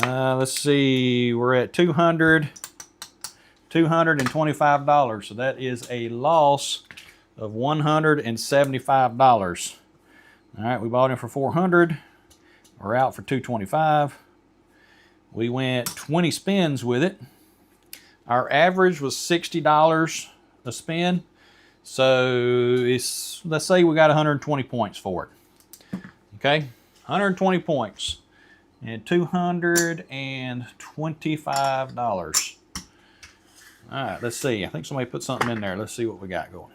Let's see, we're at $225. So that is a loss of $175. All right, we bought in for $400. We're out for $225. We went 20 spins with it. Our average was $60 a spin. So let's say we got 120 points for it. Okay, 120 points and $225. All right, let's see. I think somebody put something in there. Let's see what we got going.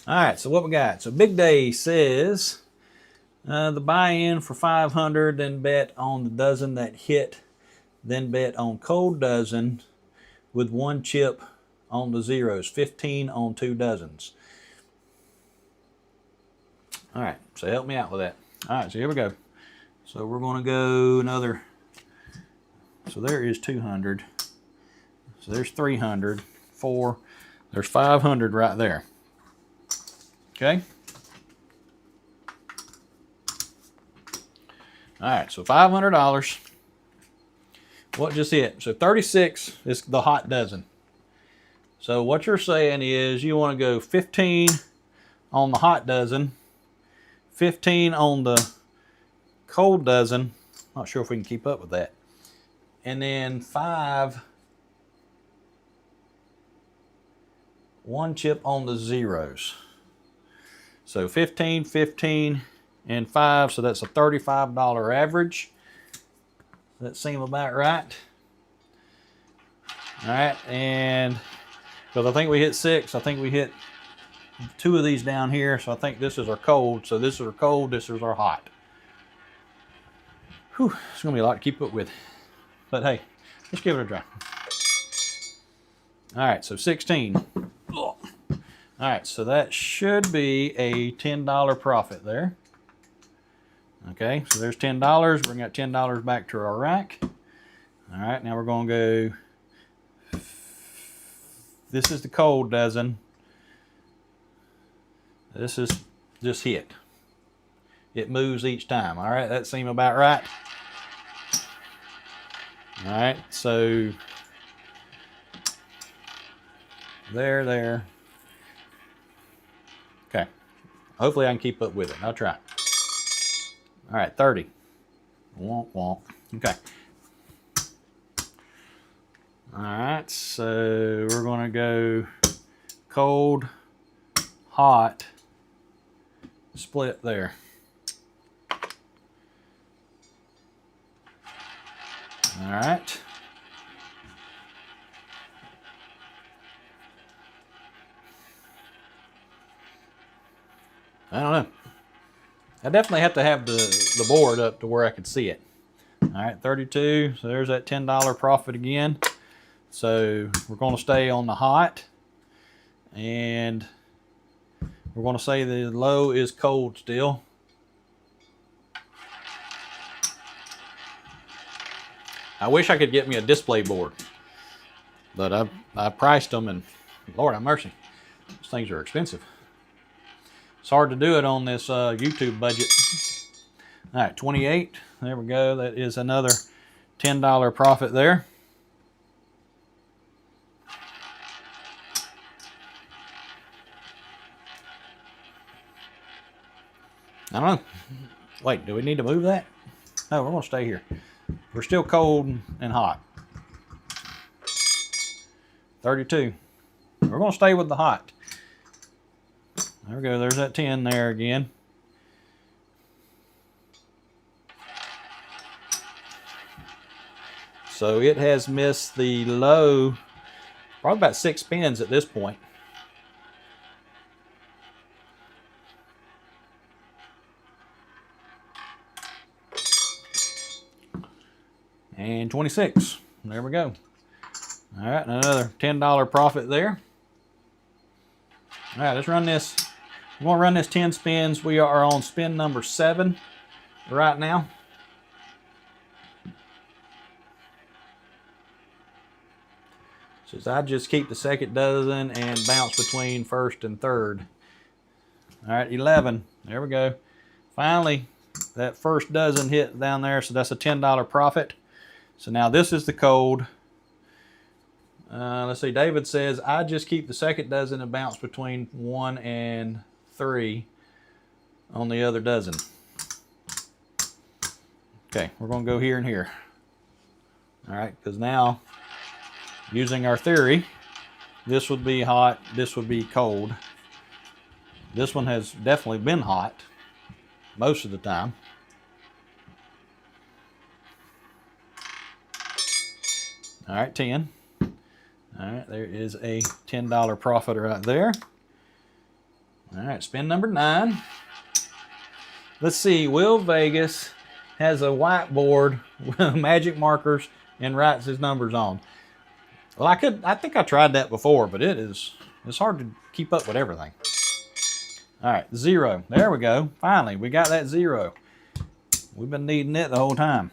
All right, so what we got? So Big Day says the buy-in for 500, then bet on the dozen that hit, then bet on cold dozen with 1 chip on the zeros, 15 on 2 dozens. All right, so help me out with that. All right, so here we go. So we're going to go another, so there is 200. So there's 300, 4, there's 500 right there. Okay. All right, so $500. What just hit? So 36 is the hot dozen. So what you're saying is you want to go 15 on the hot dozen, 15 on the cold dozen. Not sure if we can keep up with that. And then 5, 1 chip on the zeros. So 15, 15, and 5, so that's a $35 average. Does that seem about right? All right, and because I think we hit 6, I think we hit 2 of these down here, so I think this is our cold. So this is our cold, this is our hot. Whew, it's gonna be a lot to keep up with. But hey, let's give it a try. All right, so 16. All right, so that should be a $10 profit there. Okay, so there's $10. Bring that $10 back to our rack. All right, now we're going to go. This is the cold dozen. This is just hit. It moves each time. All right, that seems about right. All right, so there. Okay, hopefully I can keep up with it. I'll try. All right, 30. Wonk, wonk. Okay. All right, so we're going to go cold, hot, split there. All right. I don't know. I definitely have to have the board up to where I could see it. All right, 32. So there's that $10 profit again. So we're going to stay on the hot. And we're going to say the low is cold still. I wish I could get me a display board. But I priced them, and Lord have mercy, those things are expensive. It's hard to do it on this YouTube budget. All right, 28. There we go. That is another $10 profit there. I don't know. Wait, do we need to move that? No, we're going to stay here. We're still cold and hot. 32. We're going to stay with the hot. There we go. There's that 10 there again. So it has missed the low probably about 6 spins at this point. And 26. There we go. All right, another $10 profit there. All right, let's run this. We're going to run this 10 spins. We are on spin number 7 right now. Says I just keep the second dozen and bounce between first and third. All right, 11. There we go. Finally, that first dozen hit down there, so that's a $10 profit. So now this is the cold. Let's see, David says, I just keep the second dozen and bounce between 1 and 3 on the other dozen. Okay, we're going to go here and here. All right, because now, using our theory, this would be hot, this would be cold. This one has definitely been hot most of the time. All right, 10. All right, there is a $10 profit right there. All right, spin number 9. Let's see, Will Vegas has a whiteboard with magic markers and writes his numbers on. Well, I think I tried that before, but it's hard to keep up with everything. All right, 0. There we go. Finally, we got that 0. We've been needing it the whole time.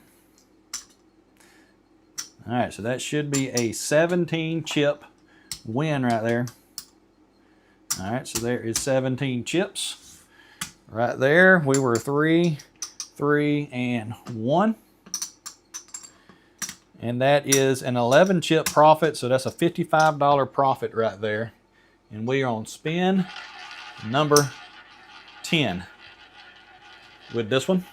All right, so that should be a 17 chip win right there. All right, so there is 17 chips right there. We were 3, 3, and 1. And that is an 11 chip profit, so that's a $55 profit right there. And we are on spin number 10 with this one.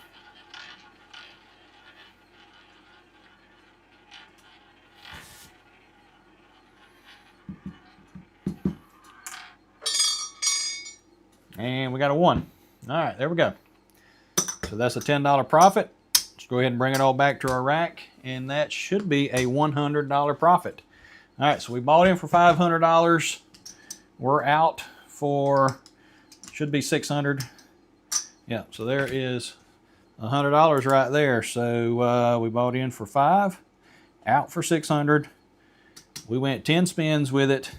And we got a 1. All right, there we go. So that's a $10 profit. Let's go ahead and bring it all back to our rack, and that should be a $100 profit. All right, so we bought in for $500. We're out for, should be $600. Yeah, so there is $100 right there. So we bought in for 5, out for 600. We went 10 spins with it,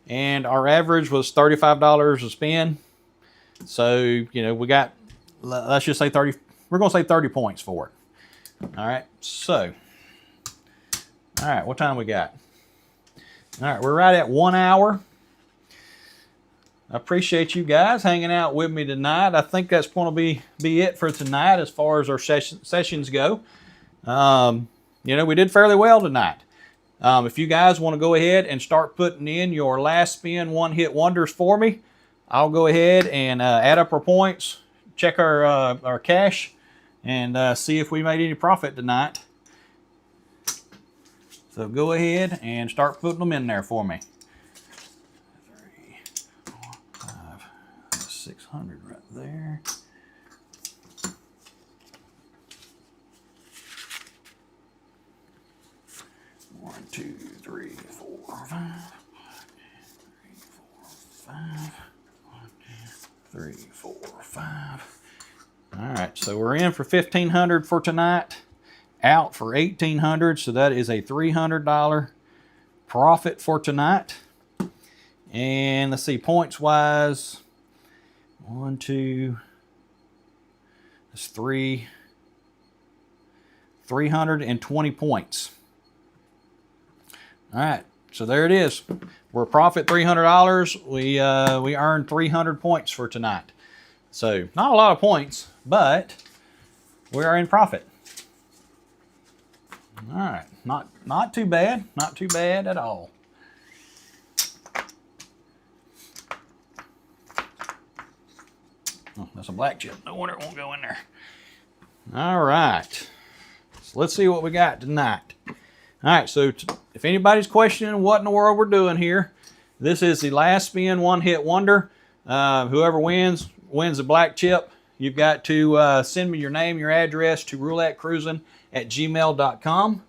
and our average was $35 a spin. So, you know, we got, let's just say 30, we're going to say 30 points for it. All right, so, all right, what time we got? All right, we're right at 1 hour. I appreciate you guys hanging out with me tonight. I think that's going to be it for tonight as far as our sessions go. You know, we did fairly well tonight. If you guys want to go ahead and start putting in your last spin one-hit wonders for me, I'll go ahead and add up our points, check our cash, and see if we made any profit tonight. So go ahead and start putting them in there for me. 3, 4, 5, 600 right there. One, 2, 3, 4, 5. 3, 4, 5. 3, 4, 5. All right, so we're in for $1,500 for tonight, out for $1,800, so that is a $300 profit for tonight. And let's see, points wise, 1, 2, that's 320 points. All right, so there it is. We're profit $300. We earned 300 points for tonight. So not a lot of points, but we are in profit. All right, not too bad, not too bad at all. Oh, that's a black chip. No wonder it won't go in there. All right, so let's see what we got tonight. All right, so if anybody's questioning what in the world we're doing here, this is the last spin one-hit wonder. Whoever wins the black chip. You've got to send me your name, your address to roulettecruisin@gmail.com.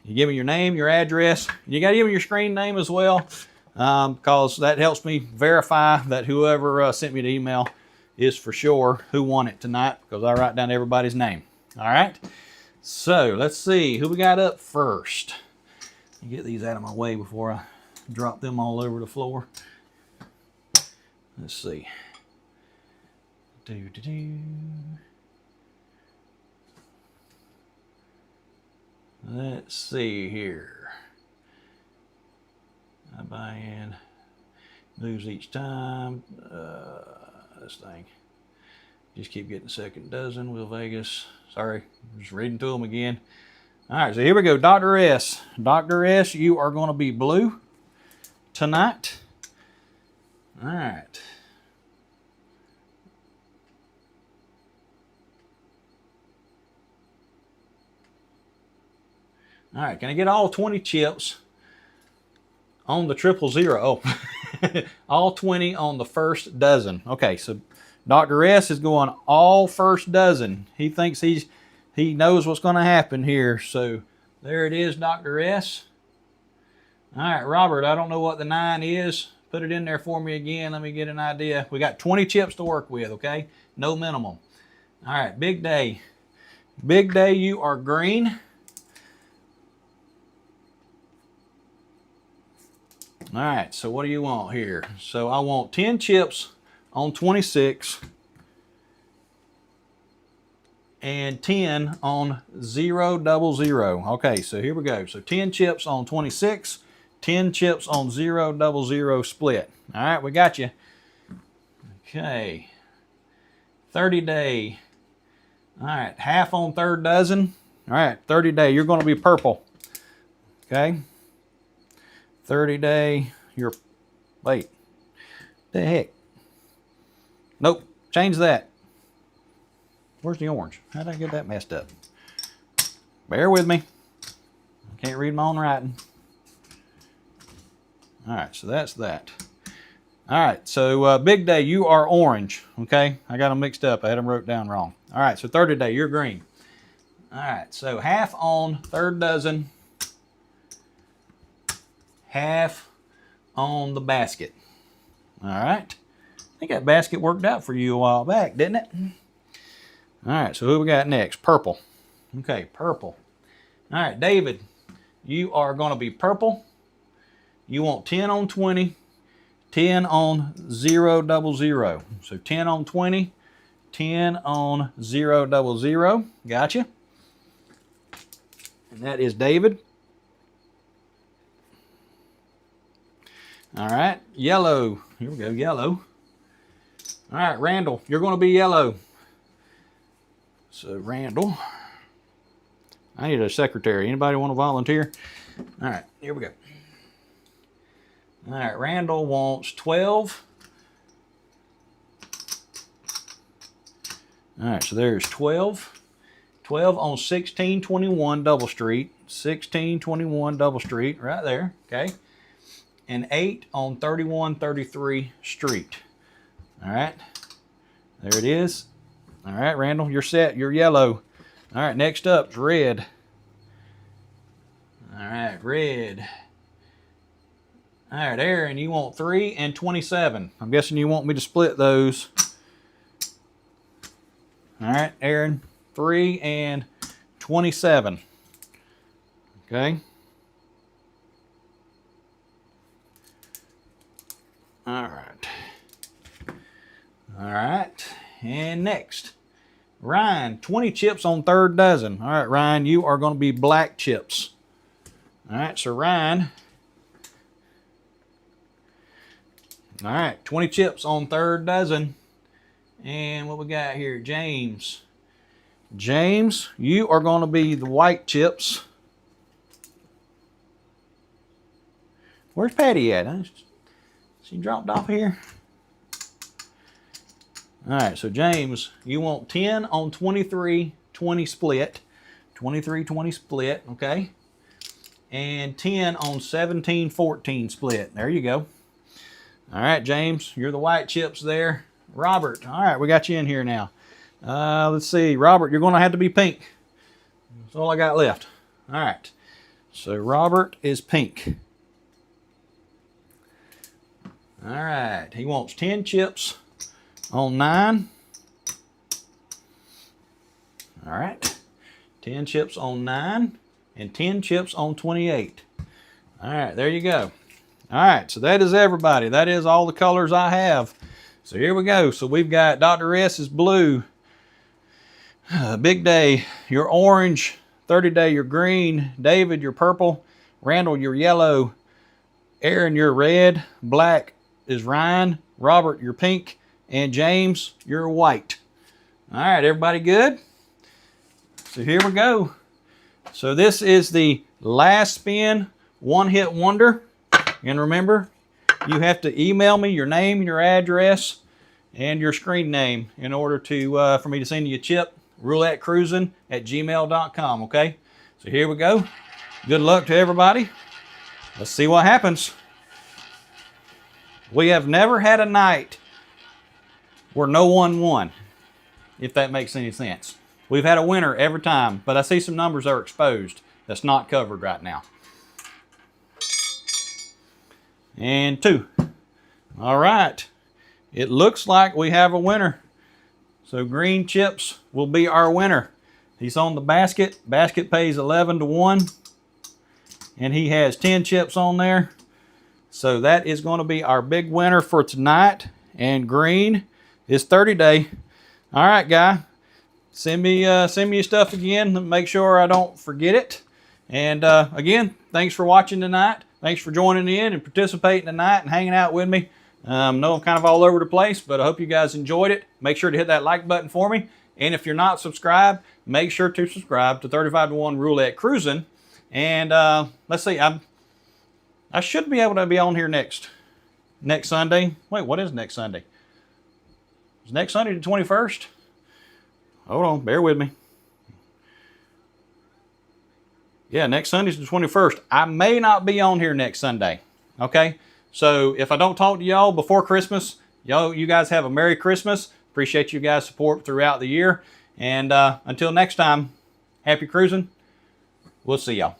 You give me your name, your address. You got to give me your screen name as well, because that helps me verify that whoever sent me the email is for sure who won it tonight, because I write down everybody's name. All right. So let's see who we got up first. Get these out of my way before I drop them all over the floor. Let's see. Let's see here. I buy in, lose each time. This thing. Just keep getting second dozen. Will Vegas. Sorry, I'm just reading through them again. All right, so here we go. Dr. S. Dr. S, you are going to be blue tonight. All right. All right, can I get all 20 chips on the 000? Oh, all 20 on the first dozen. Okay, so Dr. S is going all first dozen. He thinks he knows what's going to happen here. So there it is, Dr. S. All right, Robert, I don't know what the 9 is. Put it in there for me again. Let me get an idea. We got 20 chips to work with, okay? No minimum. All right, Big Day. Big Day, you are green. All right, so what do you want here? So I want 10 chips on 26 and 10 on 000. Okay, so here we go. So 10 chips on 26, 10 chips on 000 split. All right, we got you. Okay, 30 day. All right, half on third dozen. All right, 30 day, you're going to be purple. Okay. 30 day, you're, wait, the heck? Nope, change that. Where's the orange? How did I get that messed up? Bear with me. I can't read my own writing. All right, so that's that. All right, so Big Day, you are orange, okay? I got them mixed up. I had them wrote down wrong. All right, so 30 day, you're green. All right, so half on third dozen, half on the basket. All right. I think that basket worked out for you a while back, didn't it? All right, so who we got next? Purple. Okay, purple. All right, David, you are going to be purple. You want 10 on 20, 10 on 000. So 10 on 20, 10 on 000. Gotcha. And that is David. All right, yellow. Here we go, yellow. All right, Randall, you're going to be yellow. So, Randall. I need a secretary. Anybody want to volunteer? All right, here we go. All right, Randall wants 12. All right, so there's 12. 12 on 1621 Double Street. 1621 Double Street, right there, okay? And 8 on 3133 Street. All right, there it is. All right, Randall, you're set. You're yellow. All right, next up is red. All right, red. All right, Aaron, you want 3 and 27. I'm guessing you want me to split those. All right, Aaron, 3 and 27. Okay. All right. All right. And next, Ryan, 20 chips on third dozen. All right, Ryan, you are going to be black chips. All right, so Ryan. All right, 20 chips on third dozen. And what we got here, James. James, you are going to be the white chips. Where's Patty at? Huh? She dropped off here. All right, so James, you want 10 on 23, 20 split. 23, 20 split, okay? And 10 on 17, 14 split. There you go. All right, James, you're the white chips there. Robert, all right, we got you in here now. Let's see, Robert, you're going to have to be pink. That's all I got left. All right, so Robert is pink. All right, he wants 10 chips on 9. All right, 10 chips on 9 and 10 chips on 28. All right, there you go. All right, so that is everybody. That is all the colors I have. So here we go. So we've got Dr. S is blue. Big Day, you're orange. 30 Day, you're green. David, you're purple. Randall, you're yellow. Aaron, you're red. Black is Ryan. Robert, you're pink. And James, you're white. All right, everybody good? So here we go. So this is the last spin, one-hit wonder. And remember, you have to email me your name, your address, and your screen name in order to for me to send you a chip. roulettecruisin@gmail.com, okay? So here we go. Good luck to everybody. Let's see what happens. We have never had a night where no one won, if that makes any sense. We've had a winner every time, but I see some numbers are exposed that's not covered right now. And 2. All right. It looks like we have a winner. So green chips will be our winner. He's on the basket. Basket pays 11 to 1. And he has 10 chips on there. So that is going to be our big winner for tonight. And green is 30 Day. All right, guy. Send me your stuff again. Make sure I don't forget it. And again, thanks for watching tonight. Thanks for joining in and participating tonight and hanging out with me. I know I'm kind of all over the place, but I hope you guys enjoyed it. Make sure to hit that like button for me. And if you're not subscribed, make sure to subscribe to 35 to 1 Roulette Cruisin'. And let's see, I should be able to be on here next Sunday. Wait, what is next Sunday? Is next Sunday the 21st? Hold on, bear with me. Yeah, next Sunday's the 21st. I may not be on here next Sunday, okay? So if I don't talk to y'all before Christmas, you guys have a Merry Christmas. Appreciate you guys' support throughout the year. And until next time, happy cruising. We'll see y'all.